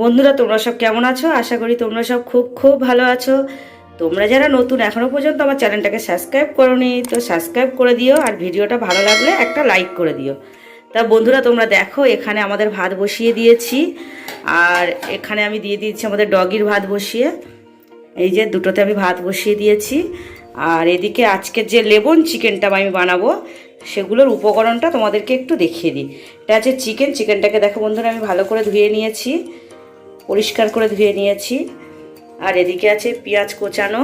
বন্ধুরা তোমরা সব কেমন আছো? আশা করি তোমরা সব খুব খুব ভালো আছো। তোমরা যারা নতুন এখনো পর্যন্ত আমার চ্যানেলটাকে সাবস্ক্রাইব করোনি তো সাবস্ক্রাইব করে দিও, আর ভিডিওটা ভালো লাগলে একটা লাইক করে দিও। তা বন্ধুরা তোমরা দেখো, এখানে আমাদের ভাত বসিয়ে দিয়েছি, আর এখানে আমি দিয়ে দিয়েছি আমাদের ডগির ভাত বসিয়ে। এই যে দুটোতে আমি ভাত বসিয়ে দিয়েছি। আর এদিকে আজকের যে লেবন চিকেনটা আমি বানাবো সেগুলোর উপকরণটা তোমাদেরকে একটু দেখিয়ে দিই। এটা আছে চিকেনটাকে দেখো বন্ধুরা, আমি ভালো করে ধুয়ে নিয়েছি, পরিষ্কার করে ধুয়ে নিয়েছি। আর এদিকে আছে পেঁয়াজ কোচানো,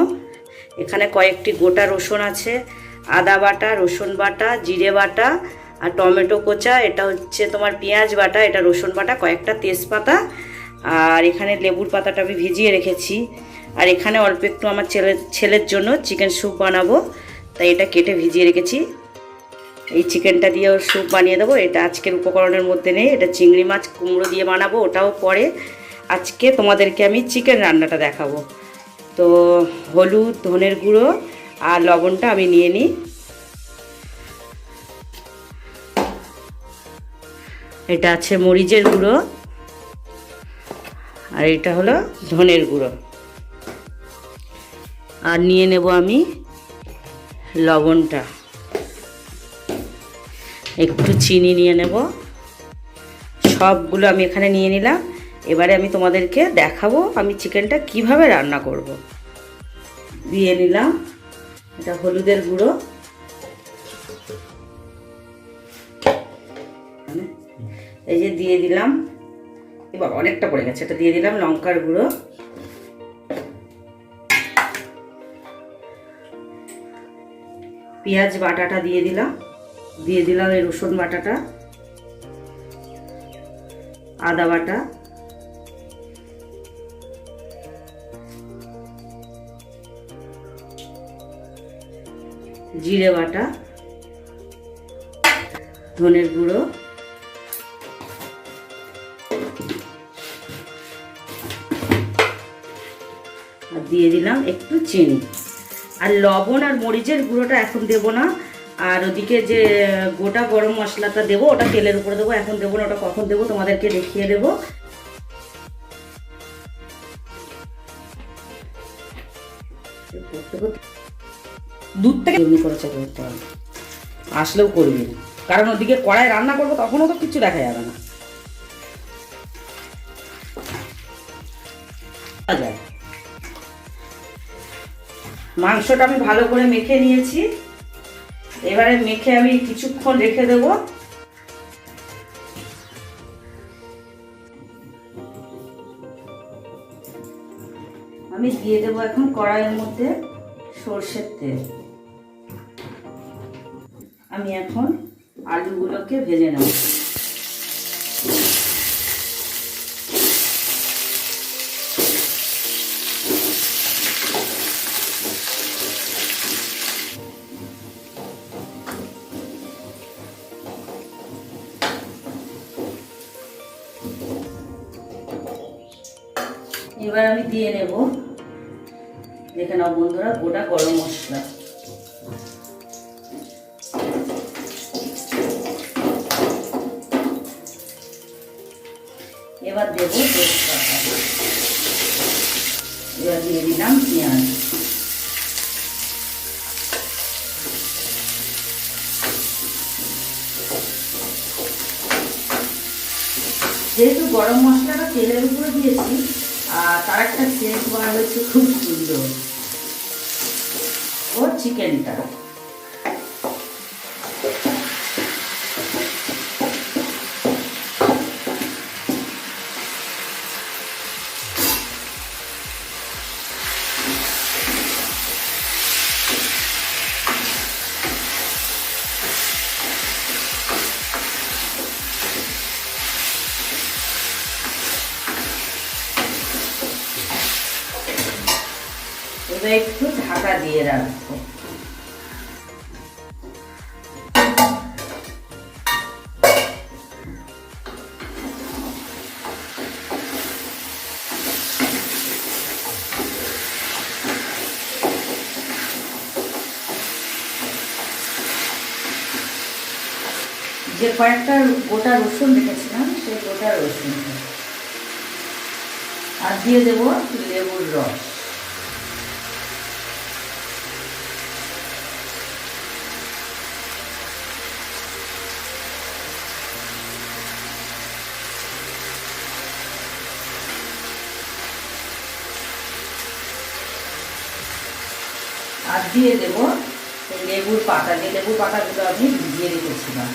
এখানে কয়েকটি গোটা রসুন আছে, আদা বাটা, রসুন বাটা, জিরে বাটা, আর টমেটো কোচা, এটা হচ্ছে তোমার পেঁয়াজ বাটা, এটা রসুন বাটা, কয়েকটা তেজপাতা, আর এখানে লেবুর পাতাটা আমি ভিজিয়ে রেখেছি। আর এখানে অল্প একটু আমার ছেলের জন্য চিকেন স্যুপ বানাবো, তাই এটা কেটে ভিজিয়ে রেখেছি। এই চিকেনটা দিয়ে ওর স্যুপ বানিয়ে দেবো। এটা আজকের উপকরণের মধ্যে নেই, এটা চিংড়ি মাছ কুমড়ো দিয়ে বানাবো, ওটাও পরে। আজকে তোমাদেরকে আমি চিকেন রান্নাটা দেখাবো। তো হলুদ, ধনের গুঁড়ো আর লবণটা আমি নিয়ে নিই। এটা আছে মরিচের গুঁড়ো, আর এটা হলো ধনের গুঁড়ো। আর নিয়ে নেব আমি লবণটা, একটু চিনি নিয়ে নেব। সবগুলো আমি এখানে নিয়ে নিলাম। এবারে আমি তোমাদেরকে দেখাবো আমি চিকেনটা কিভাবে রান্না করব। দিয়ে নিলাম এটা হলুদের গুঁড়ো, এই যে দিয়ে দিলাম, এবার অনেকটা পড়ে গেছে, এটা দিয়ে দিলাম লঙ্কার গুঁড়ো, পেঁয়াজ বাটাটা দিয়ে দিলাম এই রসুন বাটাটা, আদা বাটা, জিরে বাটা, ধনের গুঁড়ো, আর দিয়ে দিলাম একটু চিনি। আর লবণ আর মরিচের গুঁড়োটা এখন দেবো না। আর ওদিকে যে গোটা গরম মশলাটা দেবো ওটা তেলের উপরে দেবো, এখন দেবো না, ওটা কখন দেবো তোমাদেরকে দেখিয়ে দেবো। দুধ থেকে এমনি করেছে করতে হবে, আসলেও করবি না, কারণ ওদিকে কড়াই রান্না করবো তখনও তো কিছু দেখা যাবে না। মাংসটা আমি ভালো করে মেখে নিয়েছি, এবারে মেখে আমি কিছুক্ষণ রেখে দেব। আমি দিয়ে দেবো এখন কড়াইয়ের মধ্যে সর্ষের তেল। আমি এখন আলুগুলোকে ভেজে নেব। এবার আমি দিয়ে নেব, দেখে নাও বন্ধুরা, গোটা গরম মশলা। এবার দেবো তেজপাতা, এবার দিয়ে দিলাম পেঁয়াজ। যেহেতু গরম মশলাটা তেলের উপরে দিয়েছি, আর তার একটা সেন্ট বার হয়েছে খুব সুন্দর ও চিকেনটা। এবার একটু ঢাকা দিয়ে রাখবো। যে কয়েকটা গোটা রসুন রেখেছিলাম সেই গোটা রসুন আর দিয়ে দেবো লেবুর রস। আর দিয়ে দেবো লেবুর পাতা, যে লেবুর পাতাগুলো আমি ভিজিয়ে রেখেছিলাম।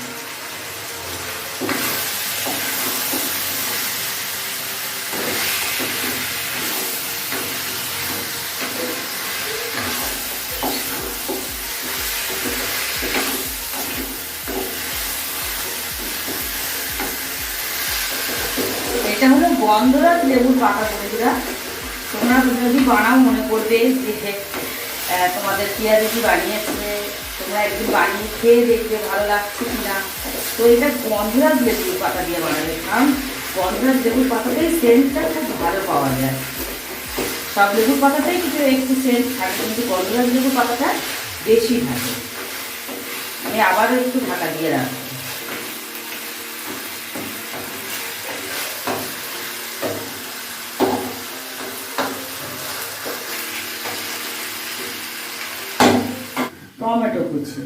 এটা হলো গন্ধরাজ লেবুর পাতা বন্ধুরা। তোমরা যদি বানাও মনে করবে যে তোমাদের পিয়া যদি বানিয়েছে, তোমরা একদিন বানিয়ে খেয়ে দেখবে ভালো লাগছে কিনা। তো এটা গন্ধরাজ লেবুর পাতা দিয়ে বানাবে, কারণ গন্ধরাজ লেবুর পাতাতেই সেন্টটা খুব ভালো পাওয়া যায়। সব লেবুর পাতাতেই কিছু একটু সেন্ট থাকে, কিন্তু গন্ধরাজ লেবুর পাতাটা বেশি থাকে। আমি আবারও একটু ঢাকা দিয়ে রাখবো। টমেটো কুচি,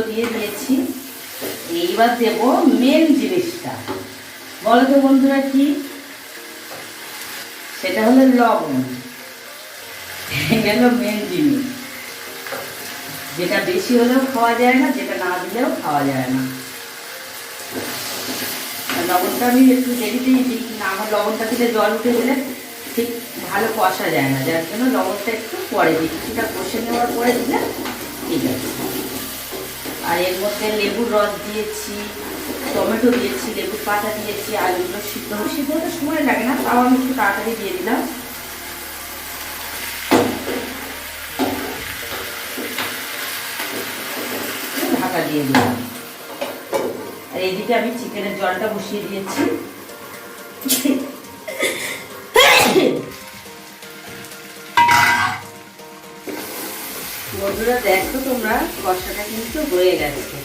দিয়ে দিয়েছি। এইবার দেব মেন জিনিসটা, বলো তো বন্ধুরা কি? সেটা হলো লবণ। গেল মেন জিনিস, যেটা বেশি হলেও খাওয়া যায় না, যেটা না দিলেও খাওয়া যায় না। লবণটা আমি একটু দেরিতেই দিই না, আমার লবণটা দিলে জল উঠে গেলে ঠিক ভালো কষা যায় না, যার জন্য লবণটা একটু পরে দিই। কিছুটা কষে নেওয়ার পরে দিলে ঠিক আছে। আর এর মধ্যে লেবুর রস দিয়েছি, টমেটো দিয়েছি, লেবুর পাতা দিয়েছি, আলুগুলো সিদ্ধ হতে সময় লাগে না, তাও আমি একটু তাড়াতাড়ি দিয়ে দিলাম। ঢাকা দিয়ে দিলাম। আর এইদিকে আমি চিকেনের জলটা বসিয়ে দিয়েছি। বন্ধুরা দেখো তোমরা, কষাটা কিন্তু হয়ে গেছে।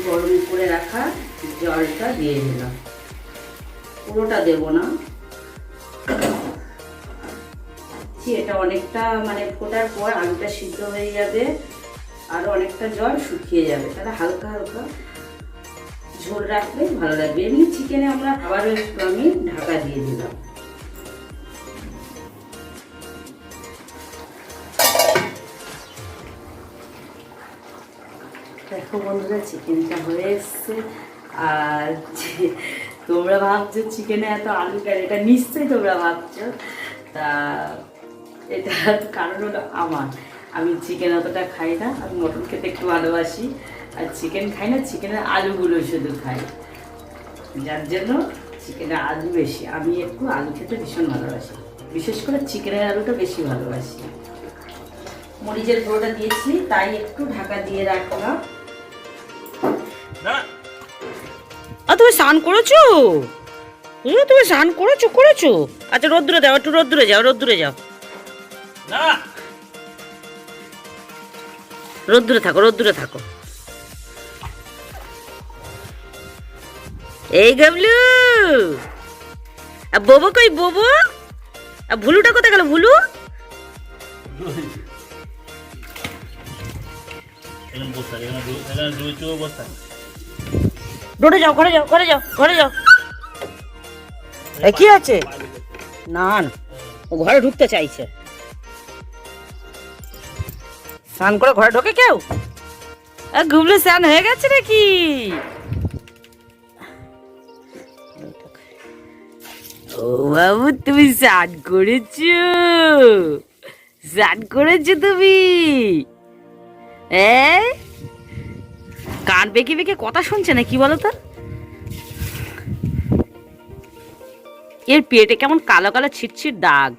গরম করে রাখা জলটা দিয়ে দিলাম, পুরোটা দেব না। এটা অনেকটা মানে ফোটার পর আলুটা সিদ্ধ হয়ে যাবে, আর অনেকটা জল শুকিয়ে যাবে, তাহলে হালকা হালকা ঝোল রাখলে ভালো লাগবে। এমনি চিকেনে আমরা আবারও একটু আমি ঢাকা দিয়ে দিলাম। দেখো বন্ধুরা, চিকেনটা হয়ে এসছে। আর তোমরা ভাবছো চিকেনে এত আলু কেন, এটা নিশ্চয়ই তোমরা ভাবছো। তা এটা কারণ হলো আমি চিকেন অতটা খাই না, আমি মটন খেতে একটু ভালোবাসি, আর চিকেন খাই না, চিকেনের আলুগুলো শুধু খাই, যার জন্য চিকেনের আলু বেশি। আমি একটু আলু খেতে ভীষণ ভালোবাসি, বিশেষ করে চিকেনের আলুটা বেশি ভালোবাসি। মরিচের গুঁড়োটা দিয়েছি, তাই একটু ঢাকা দিয়ে রাখলাম। তুমি স্নান করেছো? তুমি স্নান করেছো? আচ্ছা রোদ্দুরে যাও, একটু রোদ্দুরে যাও। রোদ্দুরে থাকো। এই গাবলু, বোবো কই? ভুলুটা কোথায় গেল? ভুলু ঘরে যাও। কি আছে? না ও ঘরে ঢুকতে চাইছে। স্নান করে ঘরে ঢোকে কেউ? গুবলু স্নান হয়ে গেছে নাকি? ও বাবু, তুমি স্নান করেছো তুমি? কান বেঁকে বেঁকে কথা শুনছে না কি বলো তো? এর পেটে কেমন কালো কালো ছিটছিট দাগ।